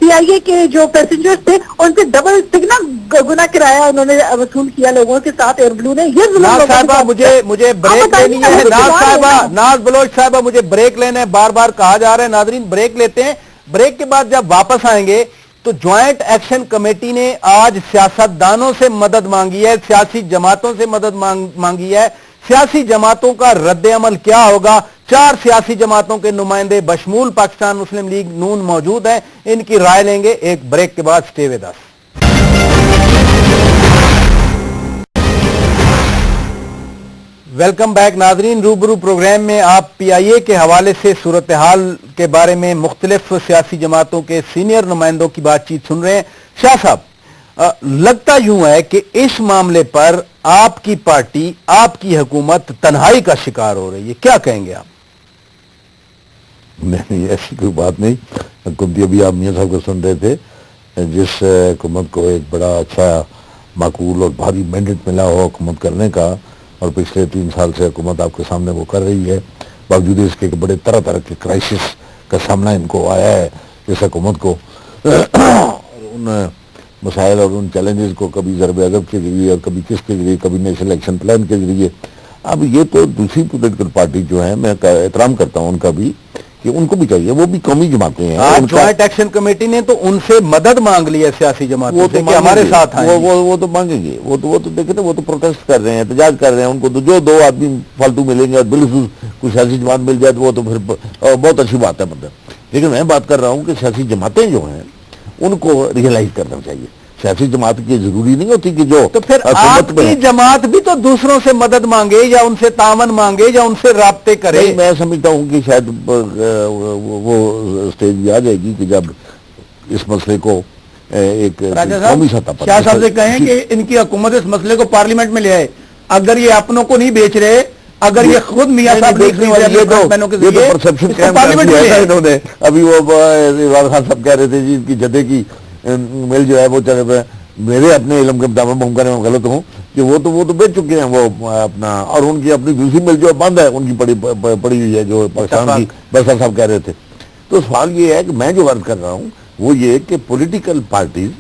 پی آئی اے کے جو پیسنجرز تھے ان سے ڈبل تگنا گنا کرایہ انہوں نے وصول کیا لوگوں کے ساتھ ایئر بلو نے. یہ ناز صاحبہ مجھے بریک لینی ہے. ناز بلوچ صاحبہ مجھے بریک لینا ہے, بار بار کہا جا رہا ہے. ناظرین بریک لیتے ہیں, بریک کے بعد جب واپس آئیں گے تو جوائنٹ ایکشن کمیٹی نے آج سیاستدانوں سے مدد مانگی ہے, سیاسی جماعتوں سے مدد مانگی ہے. سیاسی جماعتوں کا رد عمل کیا ہوگا؟ 4 سیاسی جماعتوں کے نمائندے بشمول پاکستان مسلم لیگ نون موجود ہیں, ان کی رائے لیں گے ایک بریک کے بعد. سٹے ود اس. ویلکم بیک ناظرین. روبرو پروگرام میں آپ پی آئی اے کے حوالے سے صورتحال کے بارے میں مختلف سیاسی جماعتوں کے سینئر نمائندوں کی بات چیت سن رہے ہیں. شاہ صاحب, لگتا یوں ہے کہ اس معاملے پر آپ کی پارٹی, آپ کی حکومت تنہائی کا شکار ہو رہی ہے, کیا کہیں گے آپ؟ نہیں, ایسی کوئی بات نہیں. حکومتی ابھی آپ میاں صاحب کو سن رہے تھے, جس حکومت کو ایک بڑا اچھا معقول اور بھاری مینڈیٹ ملا ہو حکومت کرنے کا, اور پچھلے 3 سال سے حکومت آپ کے سامنے وہ کر رہی ہے, باوجود اس کے بڑے طرح طرح کے کرائسس کا سامنا ان کو آیا ہے اس حکومت کو, اور ان مسائل اور ان چیلنجز کو کبھی ضرب عضب کے ذریعے اور کبھی کس کے ذریعے, کبھی نیشنل ایکشن پلان کے ذریعے. اب یہ تو دوسری پولیٹیکل پارٹی جو ہے, میں احترام کرتا ہوں ان کا بھی, کہ ان کو بھی چاہیے, وہ بھی قومی جماعتیں ہیں. آج جوائنٹ ایکشن کمیٹی نے تو ان سے مدد مانگ لی ہے سیاسی جماعتوں سے کہ ہمارے ساتھ آئیں. وہ تو مانگیں گے, وہ تو دیکھیں نا, وہ تو پروٹیسٹ کر رہے ہیں, احتجاج کر رہے ہیں. ان کو تو جو 2 آدمی فالتو ملیں گے اور بالخصوص کوئی سیاسی جماعت مل جائے تو وہ تو پھر بہت اچھی بات ہے مطلب. لیکن میں بات کر رہا ہوں کہ سیاسی جماعتیں جو ہیں ان کو ریئلائز کرنا چاہیے. سیاسی جماعت کی ضروری نہیں ہوتی کہ جو تو پھر آپ کی جماعت بھی تو دوسروں سے مدد مانگے یا ان سے تعاون مانگے یا ان سے رابطے کرے. میں سمجھتا ہوں کہ شاید وہ اسٹیج بھی آ جائے گی کہ جب اس مسئلے کو ایک قومی سطح پر شاہ صاحب سے کہیں کہ ان کی حکومت اس مسئلے کو پارلیمنٹ میں لے آئے. اگر یہ اپنوں کو نہیں بیچ رہے, اگر یہ خود میاں صاحب انہوں نے ابھی وہ عمران خان صاحب کہہ رہے تھے جی ان کی جدے کی مل جو ہے وہ چلے ہوئے, میرے اپنے علم کے مطابق ممکن ہے میں غلط ہوں کہ وہ تو بیچ چکے ہیں وہ اپنا, اور ان کی اپنی دوسری مل جو بند ہے ان کی پڑی ہوئی ہے جو پاکستان کی برسر صاحب کہہ رہے تھے. تو سوال یہ ہے کہ میں جو عرض کر رہا ہوں وہ یہ کہ پولیٹیکل پارٹیز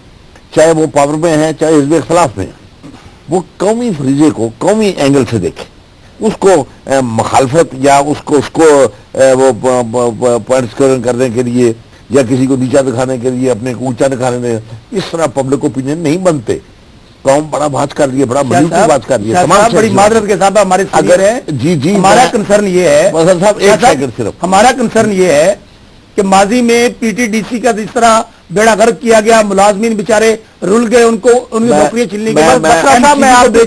چاہے وہ پاور میں ہیں چاہے حزب اختلاف میں ہیں, وہ قومی فریضے کو قومی اینگل سے دیکھیں, اس کو مخالفت یا اس کو وہ پوائنٹس کرنے کے لیے یا کسی کو نیچا دکھانے کے لیے اپنے کو اونچا دکھانے کے لیے اس طرح پبلک اوپینین نہیں بنتے. قوم بڑا بات کر رہی ہے, بڑا ملک کی بات کر رہی ہے, بڑی معذرت کے ساتھ ہمارے جی ہمارا کنسرن یہ ہے, صاحب ایک سیکنڈ صرف, ہمارا کنسرن یہ ہے کہ ماضی میں پی ٹی ڈی سی کا جس طرح بیڑا غرق کیا گیا, ملازمین بیچارے رل گئے, ان کو ان کی نوکریاں چھیننے کے بعد بسرا صاحب میں آپ کی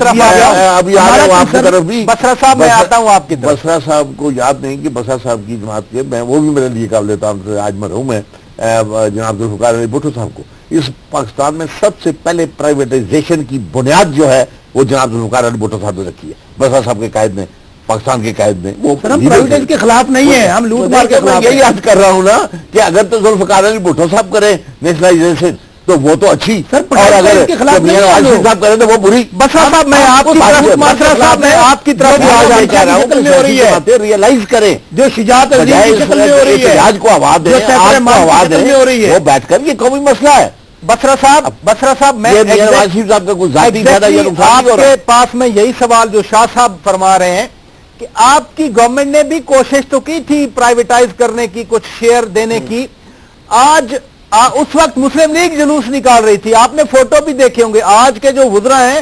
طرف بسرا صاحب کو یاد نہیں کہ بسرا صاحب کی جماعت کے, میں وہ بھی میرے لیے قابل تعریف آج مرحوم ہے جناب ذوالفقار علی بھٹو صاحب کو. اس پاکستان میں سب سے پہلے پرائیویٹائزیشن کی بنیاد جو ہے وہ جناب ذوالفقار علی بھٹو صاحب نے رکھی ہے, بسرا صاحب کے قائد نے, پاکستان کے قائد نے. وہ پرائیویٹائز کے خلاف نہیں ہے, ہم لوٹ مار کے خلاف. یہی یاد کر رہا ہوں نا کہ اگر تو ذوالفقار علی بھٹو صاحب کریں نیشنلائزیشن تو وہ تو اچھی, اور اگر صاحب کریں تو وہ بری. بسرا صاحب میں آپ کی طرف ریئلائز کریں جو شجاعت احتجاج کو آواز دیں, وہ بیٹھ کر یہ قومی مسئلہ ہے. بسرا صاحب میں صاحب کا کوئی ذاتی فائدہ آپ کے پاس میں یہی سوال جو شاہ صاحب فرما رہے ہیں کہ آپ کی گورنمنٹ نے بھی کوشش تو کی تھی پرائیویٹائز کرنے کی, کچھ شیئر دینے کی. آج اس وقت مسلم لیگ جلوس نکال رہی تھی, آپ نے فوٹو بھی دیکھے ہوں گے. آج کے جو وزراء ہیں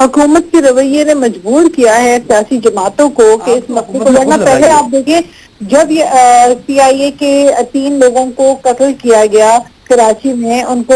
حکومت کے رویے نے مجبور کیا ہے سیاسی جماعتوں کو کہ اس مسئلے کو لڑنا. پہلے آپ دیکھیں جب یہ پی آئی اے کے 3 لوگوں کو قتل کیا گیا کراچی میں, ان کو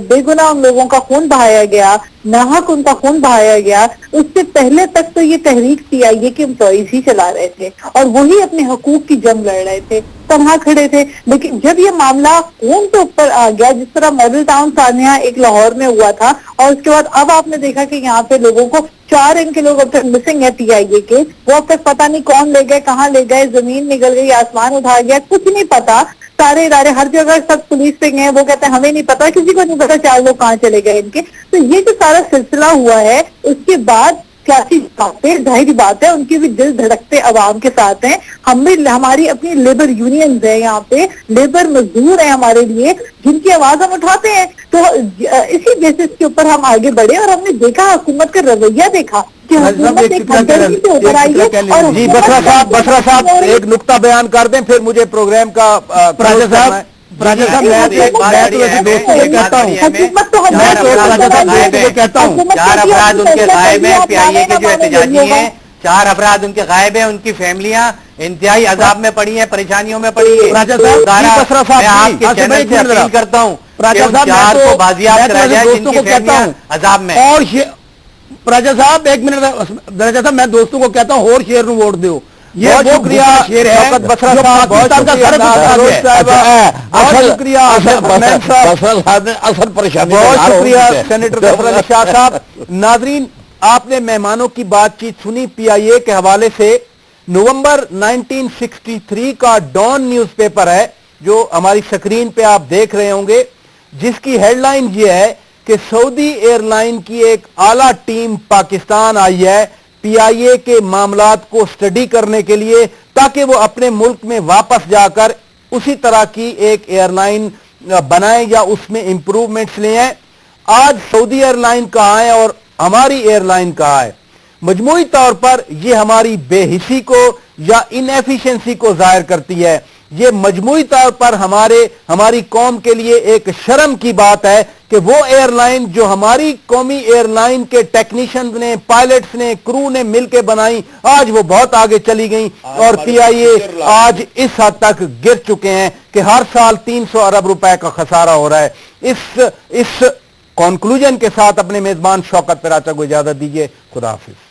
بے گناہ ان لوگوں کا خون بہایا گیا, ناحق ان کا خون بہایا گیا, اس سے پہلے تک تو یہ تحریک پی آئی اے کے امپلائیز ہی چلا رہے تھے اور وہی اپنے حقوق کی جنگ لڑ رہے تھے, تنہا کھڑے تھے. لیکن جب یہ معاملہ خون کے اوپر آ گیا, جس طرح ماڈل ٹاؤن سانحہ ایک لاہور میں ہوا تھا, اور اس کے بعد اب آپ نے دیکھا کہ یہاں پہ لوگوں کو 4 ان کے لوگ اب تک مسنگ ہے پی آئی اے کے, وہ اب تک پتہ نہیں کون لے گئے, کہاں لے گئے, زمین نکل گئی, آسمان اٹھا گیا, کچھ نہیں پتا. سارے ادارے ہر جگہ سب پولیس پہ گئے, وہ کہتے ہیں ہمیں نہیں پتا, کسی کو نہیں پتا 4 لوگ کہاں چلے گئے ان کے. تو یہ جو سارا سلسلہ ہوا ہے, اس کے بعد سیاسی باتیں ظاہری بات ہے ان کی بھی دل دھڑکتے عوام کے ساتھ ہیں. ہم بھی, ہماری اپنی لیبر یونینز ہیں یہاں پہ, لیبر مزدور ہیں ہمارے لیے, جن کی آواز ہم اٹھاتے ہیں. تو اسی بیسس کے اوپر ہم آگے بڑھے اور ہم نے دیکھا حکومت کا رویہ دیکھا کہ حکومت ایک ہمدردی سے ابھر آئی ہے. اور جی بسرا صاحب ایک نقطہ بیان کر دیں, پھر مجھے پروگرام کا راجہ صاحب کہتا ہوں 4 افراد ان کے غائب ہیں, پی آئی اے کے جو احتجاجی ہیں 4 افراد ان کے غائب ہیں, ان کی فیملیاں انتہائی عذاب میں پڑی ہیں, پریشانیوں میں پڑی ہیں. میں آپ کے چینل سے اپیل کرتا ہوں کہ ان 4 کو بازیاب کرایا جائے جن کی فیملیاں عذاب میں. اور راجہ صاحب ایک منٹ, راجہ صاحب میں دوستوں کو کہتا ہوں اور شیر نو ووٹ دیو. یہ بہت شکریہ شوکت بسرا صاحب, بہت شکریہ سینیٹر ظفر علی شاہ صاحب. ناظرین, آپ نے مہمانوں کی بات چیت سنی. پی آئی اے کے حوالے سے نومبر 1963 کا ڈان نیوز پیپر ہے جو ہماری سکرین پہ آپ دیکھ رہے ہوں گے, جس کی ہیڈ لائن یہ ہے کہ سعودی ایئر لائن کی ایک اعلیٰ ٹیم پاکستان آئی ہے پی آئی اے کے معاملات کو سٹڈی کرنے کے لیے, تاکہ وہ اپنے ملک میں واپس جا کر اسی طرح کی ایک ایئر لائن بنائیں یا اس میں امپروومنٹس لے آئیں. آج سعودی ایئر لائن کہاں ہے اور ہماری ایئر لائن کہاں ہے؟ مجموعی طور پر یہ ہماری بے حسی کو یا انیفیشنسی کو ظاہر کرتی ہے. یہ مجموعی طور پر ہماری قوم کے لیے ایک شرم کی بات ہے کہ وہ ایئر لائن جو ہماری قومی ایئر لائن کے ٹیکنیشنز نے, پائلٹس نے, کرو نے مل کے بنائی, آج وہ بہت آگے چلی گئیں اور پی آئی اے آج اس حد تک گر چکے ہیں کہ ہر سال 300 ارب روپے کا خسارہ ہو رہا ہے. اس کنکلوژن کے ساتھ اپنے میزبان شوکت پراچا کو اجازت دیجیے. خدا حافظ.